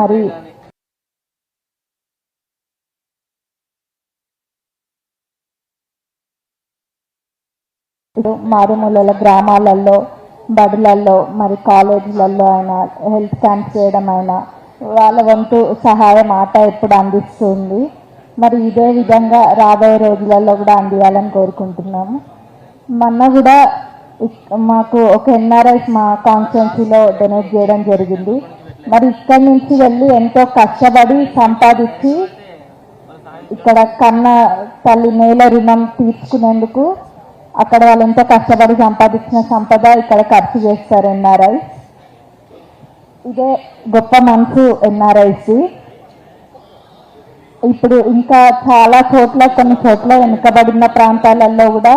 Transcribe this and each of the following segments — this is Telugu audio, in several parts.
మరి మారుమూల గ్రామాలలో, బడులలో, మరి కాలేజీలలో అయినా హెల్త్ క్యాంప్స్ చేయడం అయినా వాళ్ళ వంతు సహాయం ఆట ఎప్పుడు అందిస్తుంది. మరి ఇదే విధంగా రాబోయే రోజులలో కూడా అందియాలని కోరుకుంటున్నాము. మొన్న కూడా మాకు ఒక ఎన్ఆర్ఐస్ మా కాన్స్టిట్యున్సీలో డొనేట్ చేయడం జరిగింది. మరి ఇక్కడి నుంచి వెళ్ళి ఎంతో కష్టపడి సంపాదించి ఇక్కడ కన్న తల్లి నేల రుణం తీర్చుకునేందుకు అక్కడ వాళ్ళు ఎంతో కష్టపడి సంపాదించిన సంపద ఇక్కడ ఖర్చు చేస్తారు ఎన్ఆర్ఐ. ఇదే గొప్ప మనసు ఎన్ఆర్ఐసి. ఇప్పుడు ఇంకా చాలా చోట్ల, కొన్ని చోట్ల వెనుకబడిన ప్రాంతాలలో కూడా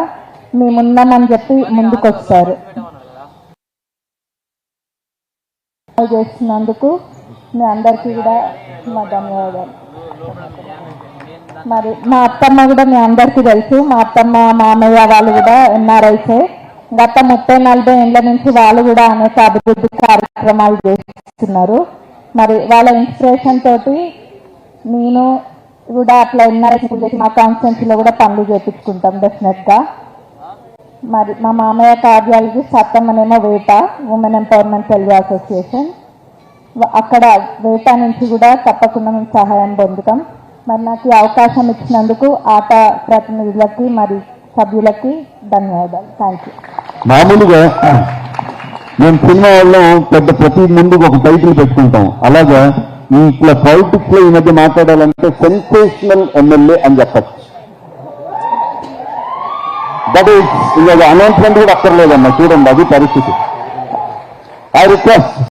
మేమున్నామని చెప్పి ముందుకు వస్తారు. చేస్తున్నందుకు మీ అందరికీ కూడా మా ధన్యవాదాలు. మరి మా అత్తమ్మ కూడా మీ అందరికీ తెలుసు. మా అత్తమ్మ, మామయ్య వాళ్ళు కూడా ఎన్ఆర్ఐసే. గత 30-40 ఏళ్ల నుంచి వాళ్ళు కూడా అనేక అభివృద్ధి కార్యక్రమాలు చేస్తున్నారు. మరి వాళ్ళ ఇన్స్పిరేషన్ తోటి నేను కూడా అట్లా ఎన్ఆర్ఐస్ మా కాన్స్టిట్యున్సీలో కూడా పనులు చేయించుకుంటాం డెఫినెట్గా. మరి మా మామయ్య కార్యాలకి సత్తమ్మనేమో వేట ఉమెన్ ఎంపవర్మెంట్ సెల్వి అసోసియేషన్, అక్కడ వేట నుంచి కూడా తప్పకుండా మేము సహాయం పొందుతాం. మరి నాకు ఈ అవకాశం ఇచ్చినందుకు ఆట ప్రతినిధులకి మరి సభ్యులకి ధన్యవాదాలు. Thank you. మామూలుగా మేము సినిమా వాళ్ళు పెద్ద ప్రతి ముందుకు ఒక టైటిల్ పెట్టుకుంటాం. అలాగా ఇట్లా పాలిటిక్స్ లో ఈ మధ్య మాట్లాడాలంటే సెన్సేషనల్ ఎమ్మెల్యే అని చెప్పచ్చు. దట్ ఈస్ ఇక అనౌన్స్మెంట్ కూడా అక్కర్లేదమ్మా. చూడండి, అది పరిస్థితి. I request